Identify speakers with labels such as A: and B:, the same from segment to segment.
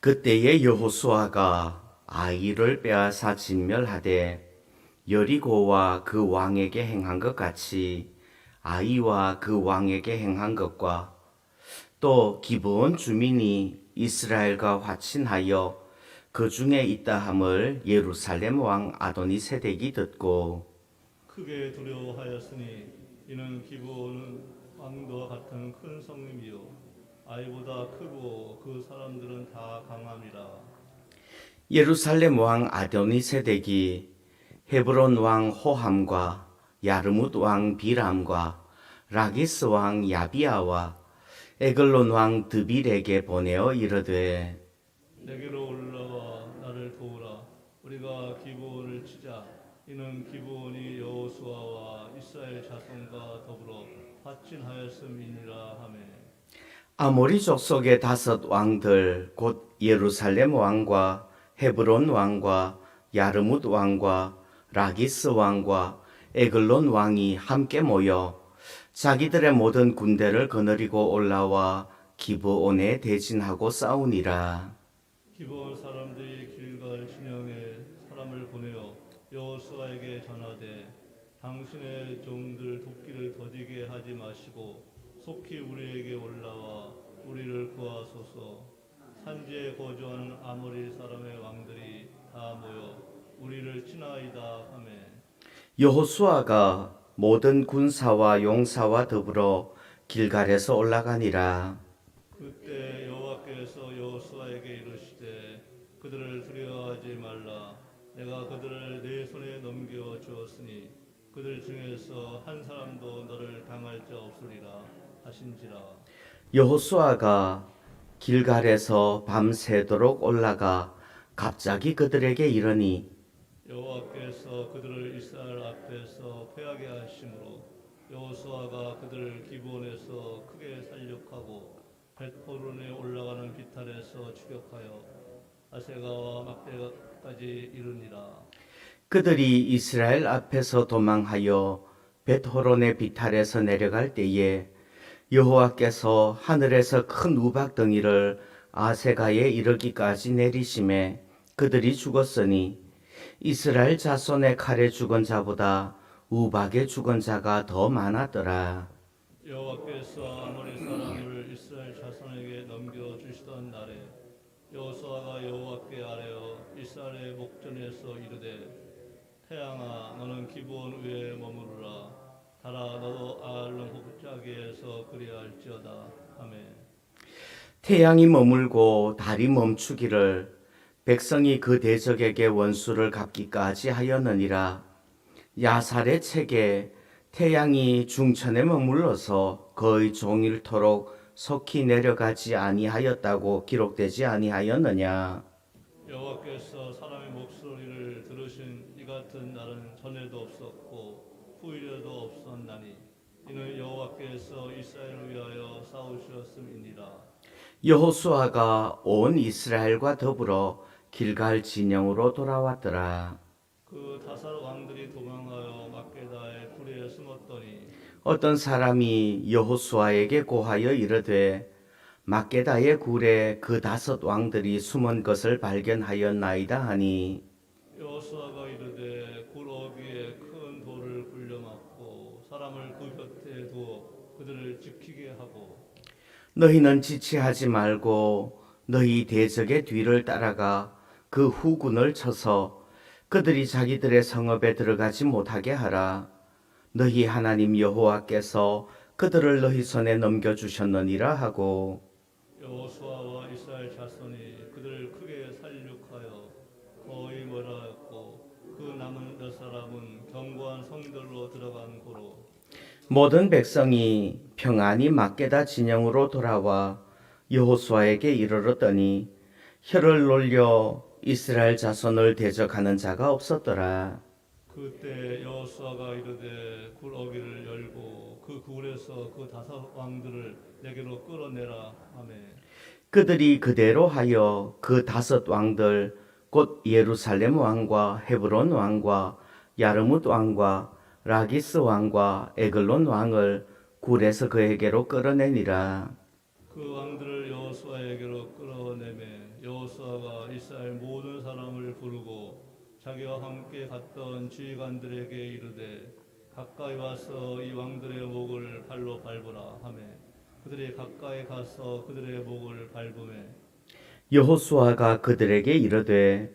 A: 그때에 여호수아가 아이를 빼앗아 진멸하되 여리고와 그 왕에게 행한 것 같이 아이와 그 왕에게 행한 것과 또 기브온 주민이 이스라엘과 화친하여 그 중에 있다함을 예루살렘 왕 아도니세덱이 듣고
B: 크게 두려워하였으니 이는 기브온은 왕도와 같은 큰 성임이요 아이보다 크고 그 사람들은 다 강함이라.
A: 예루살렘 왕 아도니세덱이 헤브론 왕 호함과 야르뭇 왕 비람과 라기스 왕 야비아와 에글론 왕 드빌에게 보내어 이르되
B: 내게로 올라와 나를 도우라. 우리가 기브온을 치자. 이는 기브온이 여호수아와 이스라엘 자손과 더불어 화친하였음이니라 하매.
A: 아모리 족속의 5 왕들 곧 예루살렘 왕과 헤브론 왕과 야르뭇 왕과 라기스 왕과 에글론 왕이 함께 모여 자기들의 모든 군대를 거느리고 올라와 기브온에 대진하고 싸우니라.
B: 기브온 사람들이 길갈 진영에 사람을 보내어 여호수아에게 전하되 당신의 종들 도끼를 더디게 하지 마시고 속히 우리에게 올라와 우리를 구하소서. 산지에 거주하는 아모리 사람의 왕들이 다 모여 우리를 치나이다 하매.
A: 여호수아가 모든 군사와 용사와 더불어 길갈에서 올라가니라.
B: 그때 여호와께서 여호수아에게 이르시되 그들을 두려워하지 말라. 내가 그들을 내 손에 넘겨 주었으니 그들 중에서 한 사람도 너를 당할 자 없으리라 하신지라.
A: 여호수아가 길갈에서 밤새도록 올라가 갑자기 그들에게 이르니
B: 여호와께서 그들을 이스라엘 앞에서 패하게 하심으로 여호수아가 그들을 기브온에서 크게 살육하고 벳호론에 올라가는 비탈에서 추격하여 아세가와 막대까지 이르니라.
A: 그들이 이스라엘 앞에서 도망하여 벳호론의 비탈에서 내려갈 때에 여호와께서 하늘에서 큰 우박덩이를 아세가에 이르기까지 내리심에 그들이 죽었으니 이스라엘 자손의 칼에 죽은 자보다 우박에 죽은 자가 더 많았더라.
B: 여호와께서 아모리 사람을 이스라엘 자손에게 넘겨 주시던 날에 여호수아가 여호와께 아뢰어 이스라엘의 목전에서 이르되 태양아 너는 기브온 위에 머무르라. 달아 너도 아알론 꼭자기에서 그리할지어다 하매.
A: 태양이 머물고 달이 멈추기를 백성이 그 대적에게 원수를 갚기까지 하였느니라. 야살의 책에 태양이 중천에 머물러서 거의 종일토록 속히 내려가지 아니하였다고 기록되지 아니하였느냐.
B: 여호와께서 사람의 목소리를 들으신 이 같은 날은 전에도 없었고 후일에도 없었나니 이는 여호와께서 이스라엘을 위하여 싸우셨음이니라.
A: 여호수아가 온 이스라엘과 더불어 길갈 진영으로 돌아왔더라.
B: 그 다섯 왕들이 도망하여 막게다의 굴에 숨었더니
A: 어떤 사람이 여호수아에게 고하여 이르되 막게다의 굴에 그 5 왕들이 숨은 것을 발견하였나이다 하니
B: 여호수아가 이르되 굴 어귀에 큰 돌을 굴려막고 사람을 그 곁에 두어 그들을 지키게 하고
A: 너희는 지체하지 말고 너희 대적의 뒤를 따라가 그 후군을 쳐서 그들이 자기들의 성읍에 들어가지 못하게 하라. 너희 하나님 여호와께서 그들을 너희 손에 넘겨주셨느니라 하고
B: 여호수아와 이스라엘 자손이 그들을 크게 살육하여 거의 멸하였고 그 남은 몇 사람은 견고한 성들로 들어간 고로
A: 모든 백성이 평안히 막게다 진영으로 돌아와 여호수아에게 이르렀더니 혀를 놀려 이스라엘 자손을 대적하는 자가 없었더라.
B: 그때 여호수아가 이르되 굴 어귀를 열고 그 굴에서 그 다섯 왕들을 내게로 끌어내라 하매
A: 그들이 그대로 하여 그 5 왕들 곧 예루살렘 왕과 헤브론 왕과 야르뭇 왕과 라기스 왕과 에글론 왕을 굴에서 그에게로 끌어내니라.
B: 그 왕들을 여호수아에게로 끌어내매 여호수아가 이스라엘 모든 사람을 부르고 자기와 함께 갔던 지휘관들에게 이르되 가까이 와서 이 왕들의 목을 발로 밟으라 하매 그들이 가까이 가서 그들의 목을 밟으매
A: 여호수아가 그들에게 이르되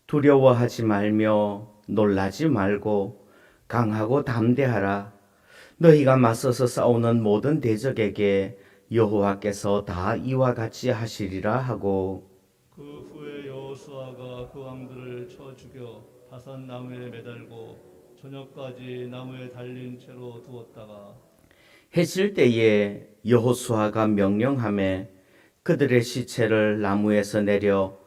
A: 두려워하지 말며 놀라지 말고 강하고 담대하라. 너희가 맞서서 싸우는 모든 대적에게 여호와께서 다 이와 같이 하시리라 하고
B: 그 후에 여호수아가 그 왕들을 쳐 죽여 다산 나무에 매달고 저녁까지 나무에 달린 채로 두었다가
A: 해질 때에 여호수아가 명령하매 그들의 시체를 나무에서 내려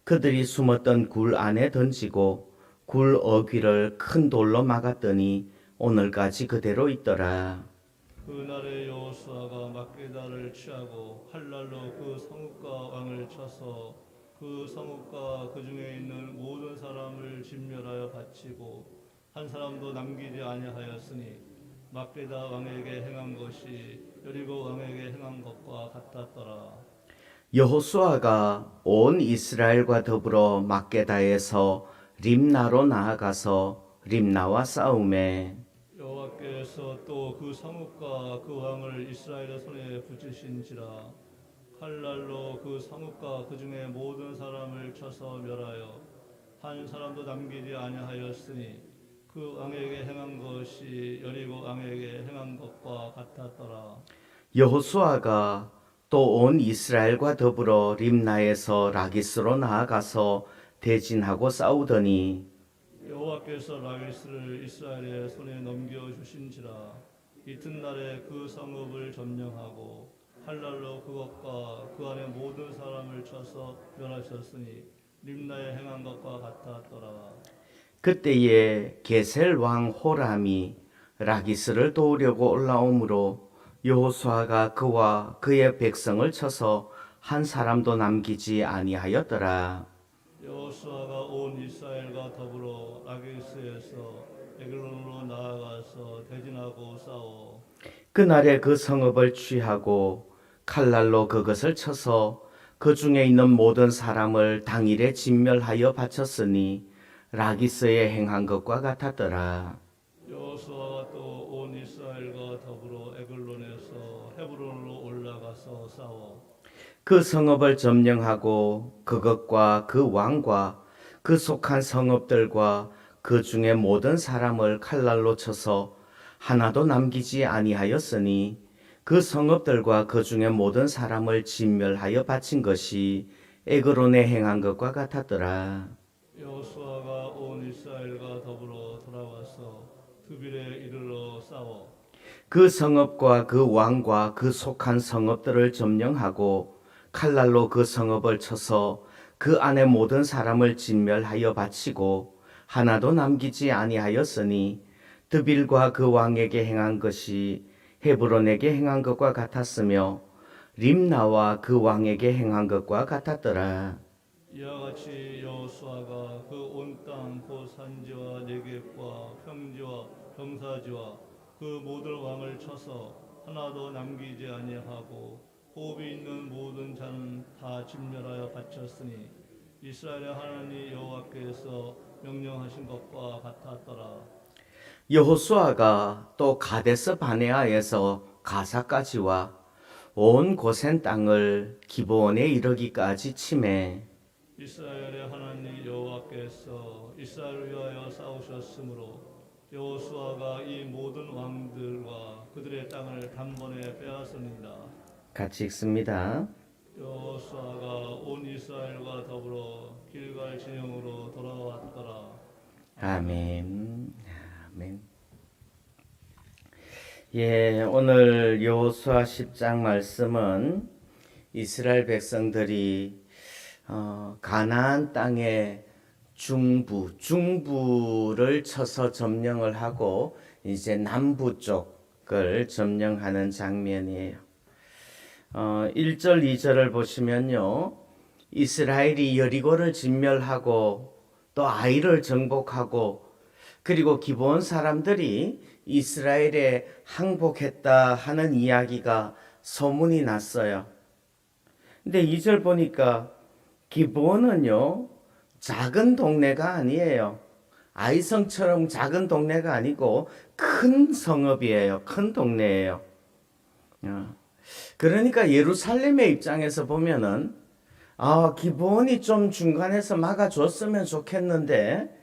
A: 그들이 숨었던 굴 안에 던지고 굴 어귀를 큰 돌로 막았더니 오늘까지 그대로 있더라.
B: 그날에 여호수아가 막게다를 취하고 칼날로 그 성읍과 왕을 쳐서 그 성읍과 그 중에 있는 모든 사람을 진멸하여 바치고 한 사람도 남기지 아니하였으니 막게다 왕에게 행한 것이 여리고 왕에게 행한 것과 같았더라.
A: 여호수아가 온 이스라엘과 더불어 막게다에서 림나로 나아가서 림나와 싸우매
B: 여호와께서 또 그 성읍과 그 왕을 이스라엘의 손에 붙이신지라 칼날로 그 성읍과 그 중에 모든 사람을 쳐서 멸하여 한 사람도 남기지 아니하였으니 그 왕에게 행한 것이 여리고 왕에게 행한 것과 같았더라.
A: 여호수아가 또 온 이스라엘과 더불어 림나에서 라기스로 나아가서 대진하고 싸우더니
B: 여호와께서 라기스를 이스라엘의 손에 넘겨 주신지라 이튿날에 그 성읍을 점령하고 칼날로 그것과 그 안에 모든 사람을 쳐서 멸하셨으니 림나에 행한 것과 같았더라.
A: 그때에 게셀 왕 호람이 라기스를 도우려고 올라오므로 여호수아가 그와 그의 백성을 쳐서 한 사람도 남기지 아니하였더라.
B: 여호수아가 온 이스라엘과 더불어 라기스에서 에글론으로 나아가서 대진하고 싸워
A: 그날에 그 성읍을 취하고 칼날로 그것을 쳐서 그 중에 있는 모든 사람을 당일에 진멸하여 바쳤으니 라기스에 행한 것과 같았더라.
B: 여호수아가 또 온 이스라엘과 더불어 에글론에서 헤브론으로 올라가서 싸워
A: 그 성읍을 점령하고 그것과 그 왕과 그 속한 성읍들과 그 중에 모든 사람을 칼날로 쳐서 하나도 남기지 아니하였으니 그 성읍들과 그 중에 모든 사람을 진멸하여 바친 것이 에그론에 행한 것과 같았더라.
B: 여호수아가 온 이스라엘과 더불어 돌아와서 드빌에 이르러 싸워
A: 그 성읍과 그 왕과 그 속한 성읍들을 점령하고 칼날로 그 성읍을 쳐서 그 안에 모든 사람을 진멸하여 바치고 하나도 남기지 아니하였으니 드빌과 그 왕에게 행한 것이 헤브론에게 행한 것과 같았으며 림나와 그 왕에게 행한 것과 같았더라.
B: 이와 같이 여호수아가 그 온 땅 곧 산지와 내겝과 평지와 병사지와 그 모든 왕을 쳐서 하나도 남기지 아니하고 호흡이 있는 모든 자는 다 진멸하여 바쳤으니 이스라엘의 하나님 여호와께서 명령하신 것과 같았더라.
A: 여호수아가 또 가데스 바네아에서 가사까지와 온 고센 땅을 기브온에 이르기까지 치매
B: 이스라엘의 하나님 여호와께서 이스라엘을 위하여 싸우셨으므로 여호수아가 이 모든 왕들과 그들의 땅을 단번에 빼앗으니라.
A: 같이 읽습니다.
B: 여호수아가 온 이스라엘과 더불어 길갈 진영으로 돌아왔더라.
A: 아멘. 아멘. 예, 오늘 여호수아 10장 말씀은 이스라엘 백성들이 가나안 땅의 중부를 쳐서 점령을 하고 이제 남부 쪽을 점령하는 장면이에요. 1절, 2절을 보시면요. 이스라엘이 여리고를 진멸하고 또 아이를 정복하고 그리고 기브온 사람들이 이스라엘에 항복했다 하는 이야기가 소문이 났어요. 근데 2절 보니까 기브온은요 작은 동네가 아니에요. 아이성처럼 작은 동네가 아니고 큰 성읍이에요. 큰 동네예요. 그러니까 예루살렘의 입장에서 보면은 기브온이 좀 중간에서 막아줬으면 좋겠는데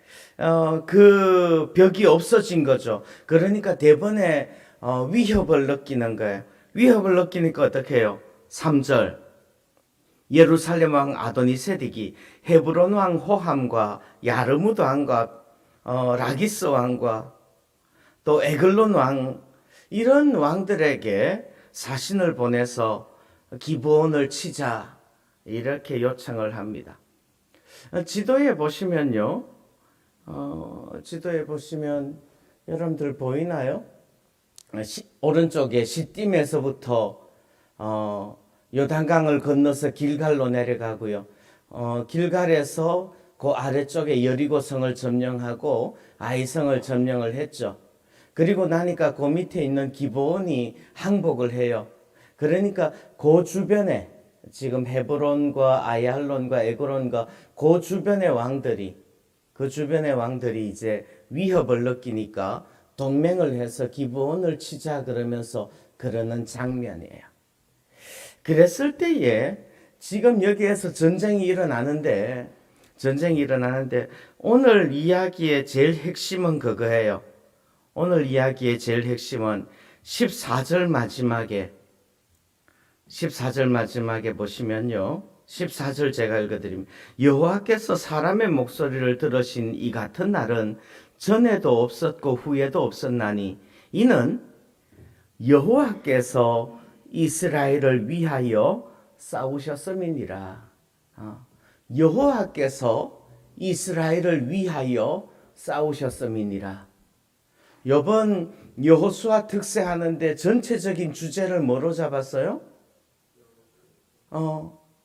A: 그 벽이 없어진 거죠. 그러니까 대번에 위협을 느끼는 거예요. 위협을 느끼니까 어떻게 해요? 3절 예루살렘 왕 아도니세덱이 헤브론 왕 호함과 야르무드 왕과 라기스 왕과 또 에글론 왕 이런 왕들에게 사신을 보내서 기브온을 치자 이렇게 요청을 합니다. 지도에 보시면요. 지도에 보시면 여러분들 보이나요? 오른쪽에 시딤에서부터 요단강을 건너서 길갈로 내려가고요. 길갈에서 그 아래쪽에 여리고성을 점령하고 아이성을 점령을 했죠. 그리고 나니까 그 밑에 있는 기브온이 항복을 해요. 그러니까 그 주변에 지금 헤브론과 아얄론과 에그론과 그 주변의 왕들이 이제 위협을 느끼니까 동맹을 해서 기브온을 치자 그러면서 그러는 장면이에요. 그랬을 때에 지금 여기에서 전쟁이 일어나는데 오늘 이야기의 제일 핵심은 그거예요. 오늘 이야기의 제일 핵심은 14절 마지막에 보시면요. 14절 제가 읽어드립니다. 여호와께서 사람의 목소리를 들으신 이 같은 날은 전에도 없었고 후에도 없었나니 이는 여호와께서 이스라엘을 위하여 싸우셨음이니라. 여호와께서 이스라엘을 위하여 싸우셨음이니라. 이번 여호수아 특세하는데 전체적인 주제를 뭐로 잡았어요?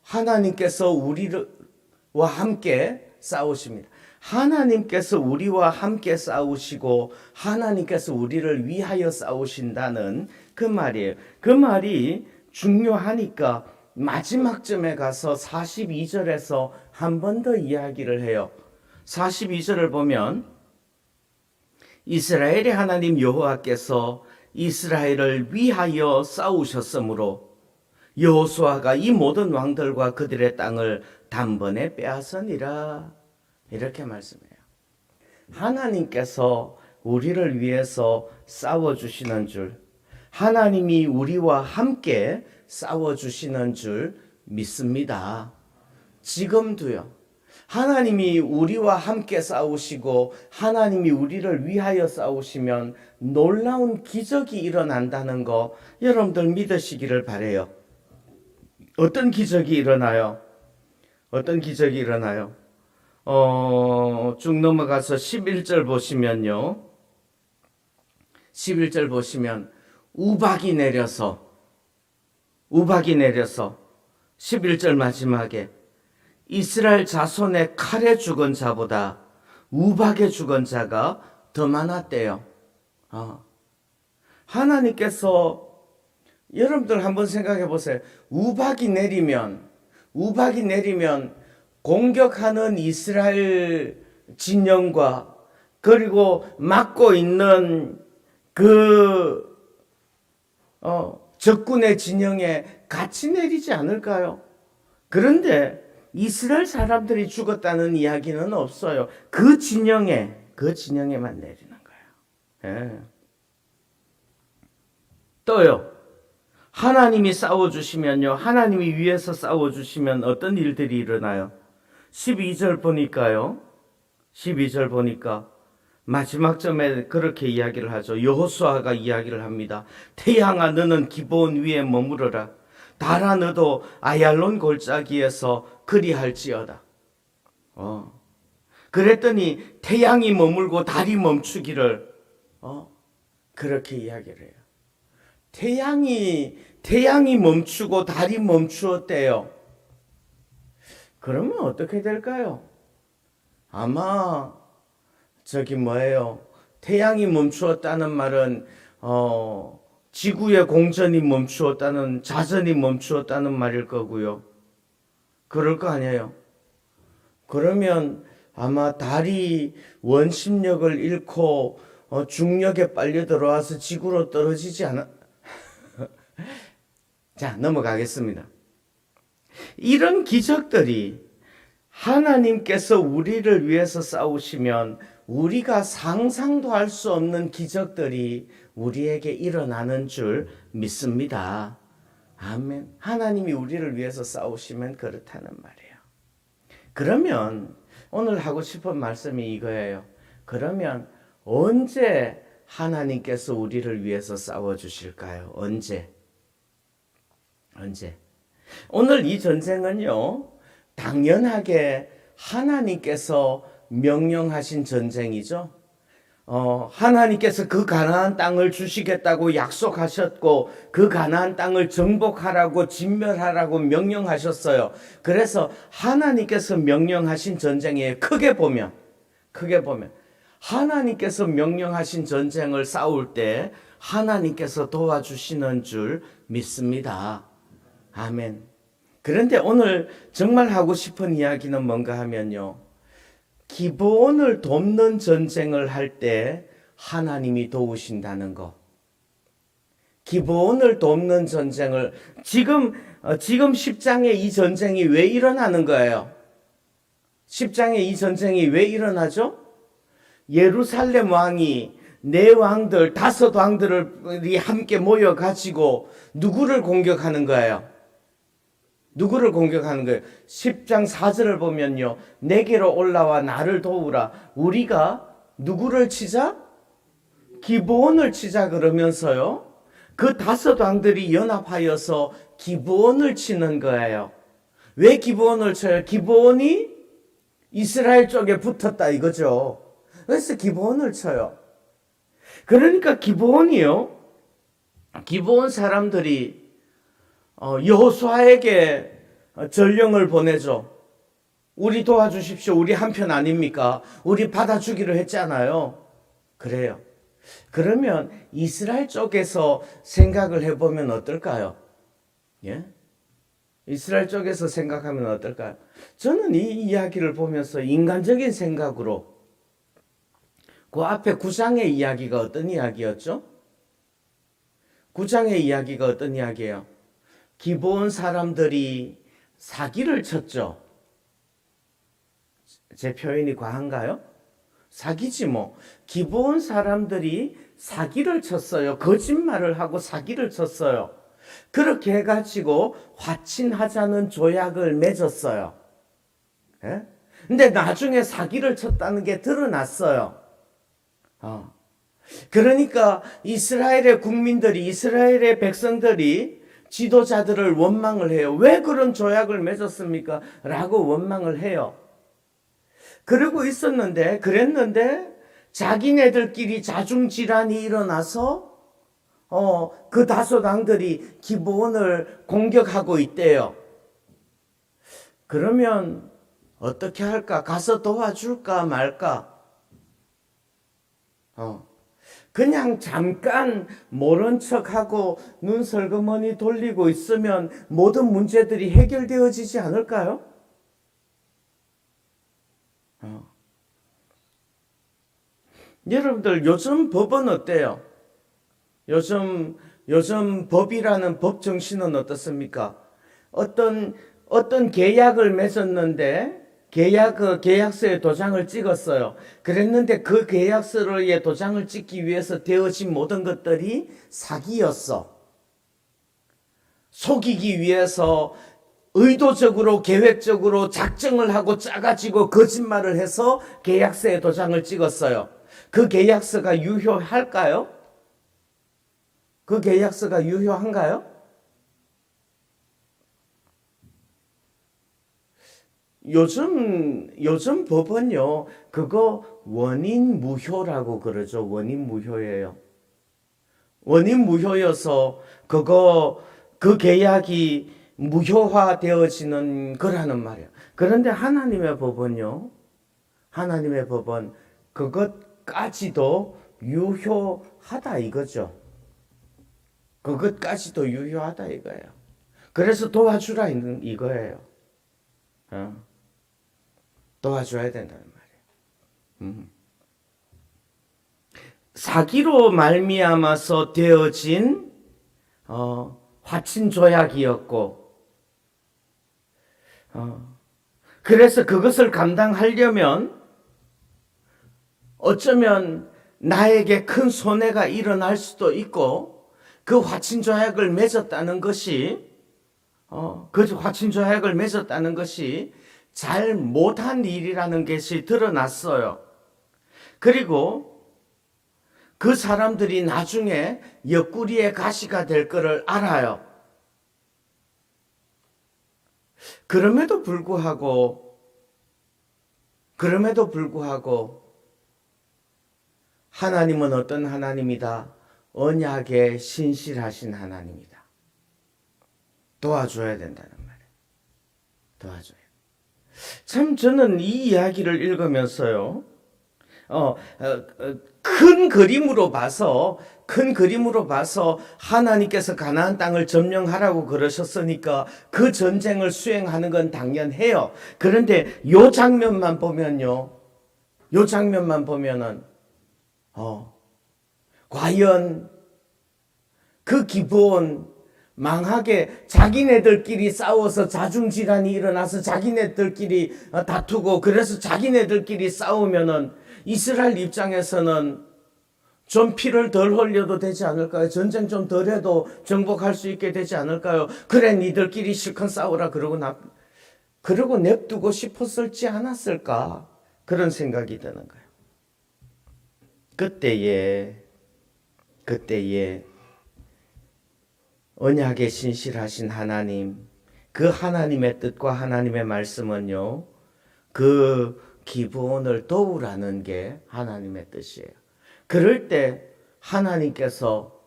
A: 하나님께서 우리와 함께 싸우십니다. 하나님께서 우리와 함께 싸우시고 하나님께서 우리를 위하여 싸우신다는 그 말이에요. 그 말이 중요하니까 마지막쯤에 가서 42절에서 한 번 더 이야기를 해요. 42절을 보면 이스라엘의 하나님 여호와께서 이스라엘을 위하여 싸우셨으므로 여호수아가 이 모든 왕들과 그들의 땅을 단번에 빼앗으니라. 이렇게 말씀해요. 하나님께서 우리를 위해서 싸워주시는 줄, 하나님이 우리와 함께 싸워주시는 줄 믿습니다. 지금도요. 하나님이 우리와 함께 싸우시고 하나님이 우리를 위하여 싸우시면 놀라운 기적이 일어난다는 거 여러분들 믿으시기를 바라요. 어떤 기적이 일어나요? 쭉 넘어가서 11절 보시면요. 11절 보시면 우박이 내려서 11절 마지막에 이스라엘 자손의 칼에 죽은 자보다 우박에 죽은 자가 더 많았대요. 하나님께서 여러분들 한번 생각해 보세요. 우박이 내리면 공격하는 이스라엘 진영과 그리고 막고 있는 그 적군의 진영에 같이 내리지 않을까요? 그런데 이스라엘 사람들이 죽었다는 이야기는 없어요. 그 진영에만 내리는 거예요. 예. 또요. 하나님이 싸워주시면요. 하나님이 위에서 싸워주시면 어떤 일들이 일어나요? 12절 보니까 마지막 점에 그렇게 이야기를 하죠. 여호수아가 이야기를 합니다. 태양아 너는 기브온 위에 머무르라. 달아 너도 아얄론 골짜기에서 그리할지어다. 그랬더니 태양이 머물고 달이 멈추기를 그렇게 이야기를 해요. 태양이 멈추고 달이 멈추었대요. 그러면 어떻게 될까요? 아마 태양이 멈추었다는 말은 지구의 공전이 멈추었다는, 자전이 멈추었다는 말일 거고요. 그럴 거 아니에요. 그러면 아마 달이 원심력을 잃고 중력에 빨려 들어와서 지구로 떨어지지 않아? 자, 넘어가겠습니다. 이런 기적들이 하나님께서 우리를 위해서 싸우시면 우리가 상상도 할 수 없는 기적들이 우리에게 일어나는 줄 믿습니다. 아멘. 하나님이 우리를 위해서 싸우시면 그렇다는 말이에요. 그러면 오늘 하고 싶은 말씀이 이거예요. 그러면 언제 하나님께서 우리를 위해서 싸워주실까요? 언제? 오늘 이 전쟁은요, 당연하게 하나님께서 명령하신 전쟁이죠. 하나님께서 그 가나안 땅을 주시겠다고 약속하셨고 그 가나안 땅을 정복하라고 진멸하라고 명령하셨어요. 그래서 하나님께서 명령하신 전쟁이에요. 크게 보면 하나님께서 명령하신 전쟁을 싸울 때 하나님께서 도와주시는 줄 믿습니다. 아멘. 그런데 오늘 정말 하고 싶은 이야기는 뭔가 하면요, 기브온을 돕는 전쟁을 할 때 하나님이 도우신다는 거. 기브온을 돕는 전쟁을 지금 10장에 이 전쟁이 왜 일어나는 거예요? 10장에 이 전쟁이 왜 일어나죠? 예루살렘 왕이 네 왕들, 5왕들이 함께 모여 가지고 누구를 공격하는 거예요? 10장 4절을 보면요, 내게로 올라와 나를 도우라. 우리가 누구를 치자? 기브온을 치자 그러면서요, 그 5왕들이 연합하여서 기브온을 치는 거예요. 왜 기브온을 쳐요? 기브온이 이스라엘 쪽에 붙었다 이거죠. 그래서 기브온을 쳐요. 그러니까 기브온 사람들이 여호수아에게 전령을 보내죠. 우리 도와주십시오. 우리 한편 아닙니까? 우리 받아주기로 했잖아요. 그래요. 그러면 이스라엘 쪽에서 생각을 해보면 어떨까요? 예? 이스라엘 쪽에서 생각하면 어떨까요? 저는 이 이야기를 보면서 인간적인 생각으로 그 앞에 9장의 이야기가 어떤 이야기였죠? 9장의 이야기가 어떤 이야기예요? 기브온 사람들이 사기를 쳤죠. 제 표현이 과한가요? 사기지 뭐. 기브온 사람들이 사기를 쳤어요. 거짓말을 하고 사기를 쳤어요. 그렇게 해가지고 화친하자는 조약을 맺었어요. 예? 근데 나중에 사기를 쳤다는 게 드러났어요. 그러니까 이스라엘의 국민들이, 이스라엘의 백성들이 지도자들을 원망을 해요. 왜 그런 조약을 맺었습니까? 라고 원망을 해요. 그러고 그랬는데 자기네들끼리 자중질환이 일어나서 그 5왕들이 기브온을 공격하고 있대요. 그러면 어떻게 할까? 가서 도와줄까 말까? 그냥 잠깐 모른 척하고 눈 설그머니 돌리고 있으면 모든 문제들이 해결되어지지 않을까요? 여러분들 요즘 법은 어때요? 요즘 법이라는 법 정신은 어떻습니까? 어떤 계약을 맺었는데 계약서에 도장을 찍었어요. 그랬는데 그 계약서에 도장을 찍기 위해서 되어진 모든 것들이 사기였어. 속이기 위해서 의도적으로 계획적으로 작정을 하고 짜가지고 거짓말을 해서 계약서에 도장을 찍었어요. 그 계약서가 유효할까요? 그 계약서가 유효한가요? 요즘 법은요, 그거 원인 무효라고 그러죠. 원인 무효예요. 원인 무효여서 그 계약이 무효화되어지는 거라는 말이에요. 그런데 하나님의 법은 그것까지도 유효하다 이거죠. 그것까지도 유효하다 이거예요. 그래서 도와주라 이거예요. 도와줘야 된다는 말이에요. 사기로 말미암아서 되어진 화친 조약이었고, 그래서 그것을 감당하려면 어쩌면 나에게 큰 손해가 일어날 수도 있고, 그 화친 조약을 맺었다는 것이 잘 못한 일이라는 것이 드러났어요. 그리고 그 사람들이 나중에 옆구리에 가시가 될 것을 알아요. 그럼에도 불구하고 하나님은 어떤 하나님이다? 언약에 신실하신 하나님이다. 도와줘야 된다는 말이에요. 도와줘요. 참 저는 이 이야기를 읽으면서요, 큰 그림으로 봐서 하나님께서 가나안 땅을 점령하라고 그러셨으니까 그 전쟁을 수행하는 건 당연해요. 그런데 요 장면만 보면은 과연 그 기브온 망하게 자기네들끼리 싸워서 자중질환이 일어나서 자기네들끼리 다투고, 그래서 자기네들끼리 싸우면은 이스라엘 입장에서는 좀 피를 덜 흘려도 되지 않을까요? 전쟁 좀 덜 해도 정복할 수 있게 되지 않을까요? 그래, 니들끼리 실컷 싸우라 그러고 냅두고 싶었을지 않았을까? 그런 생각이 드는 거예요. 그때에 언약에 신실하신 하나님, 그 하나님의 뜻과 하나님의 말씀은요, 그 기브온을 도우라는 게 하나님의 뜻이에요. 그럴 때 하나님께서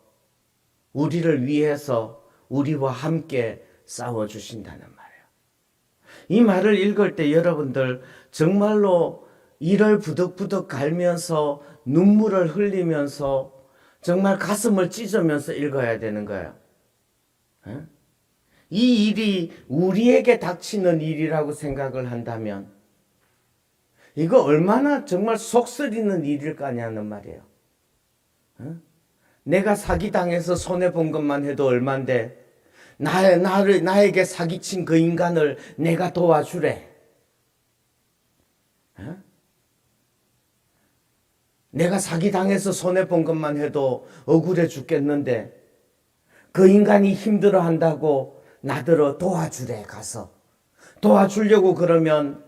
A: 우리를 위해서 우리와 함께 싸워주신다는 말이에요. 이 말을 읽을 때 여러분들 정말로 이를 부득부득 갈면서 눈물을 흘리면서 정말 가슴을 찢으면서 읽어야 되는 거예요. 이 일이 우리에게 닥치는 일이라고 생각을 한다면 이거 얼마나 정말 속쓰리는 일일까 하냐는 말이에요. 내가 사기당해서 손해본 것만 해도 얼만데 나에게 사기친 그 인간을 내가 도와주래. 내가 사기당해서 손해본 것만 해도 억울해 죽겠는데 그 인간이 힘들어한다고 나더러 도와주래. 가서 도와주려고 그러면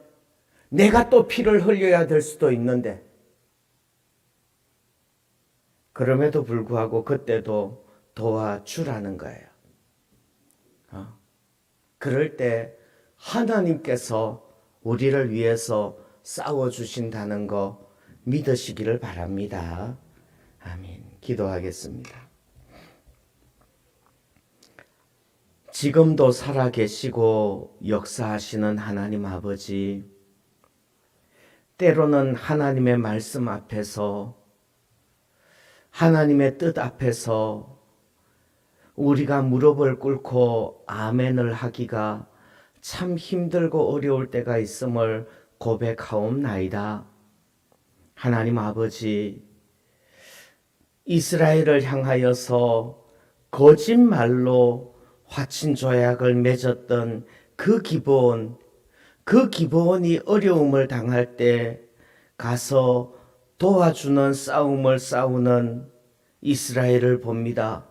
A: 내가 또 피를 흘려야 될 수도 있는데, 그럼에도 불구하고 그때도 도와주라는 거예요. 그럴 때 하나님께서 우리를 위해서 싸워주신다는 거 믿으시기를 바랍니다. 아멘. 기도하겠습니다. 지금도 살아계시고 역사하시는 하나님 아버지, 때로는 하나님의 말씀 앞에서, 하나님의 뜻 앞에서 우리가 무릎을 꿇고 아멘을 하기가 참 힘들고 어려울 때가 있음을 고백하옵나이다. 하나님 아버지, 이스라엘을 향하여서 거짓말로 화친 조약을 맺었던 그 기브온이 어려움을 당할 때 가서 도와주는 싸움을 싸우는 이스라엘을 봅니다.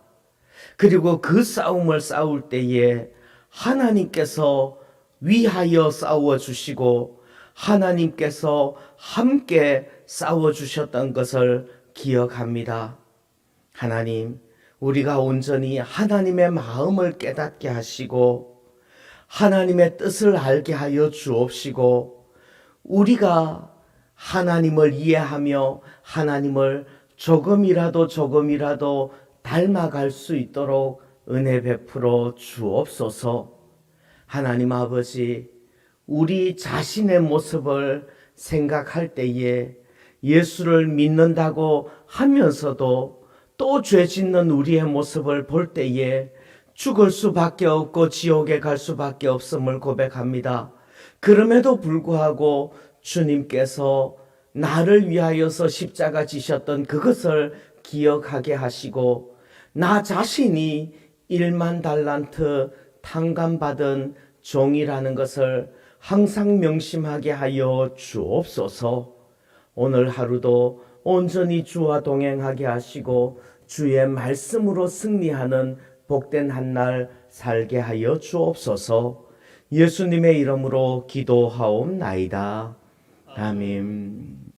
A: 그리고 그 싸움을 싸울 때에 하나님께서 위하여 싸워주시고 하나님께서 함께 싸워주셨던 것을 기억합니다. 하나님, 우리가 온전히 하나님의 마음을 깨닫게 하시고 하나님의 뜻을 알게 하여 주옵시고, 우리가 하나님을 이해하며 하나님을 조금이라도 닮아갈 수 있도록 은혜 베풀어 주옵소서. 하나님 아버지, 우리 자신의 모습을 생각할 때에 예수를 믿는다고 하면서도 또 죄 짓는 우리의 모습을 볼 때에 죽을 수밖에 없고 지옥에 갈 수밖에 없음을 고백합니다. 그럼에도 불구하고 주님께서 나를 위하여서 십자가 지셨던 그것을 기억하게 하시고 나 자신이 1만 달란트 탕감받은 종이라는 것을 항상 명심하게 하여 주옵소서. 오늘 하루도 온전히 주와 동행하게 하시고 주의 말씀으로 승리하는 복된 한 날 살게 하여 주옵소서. 예수님의 이름으로 기도하옵나이다. 아멘.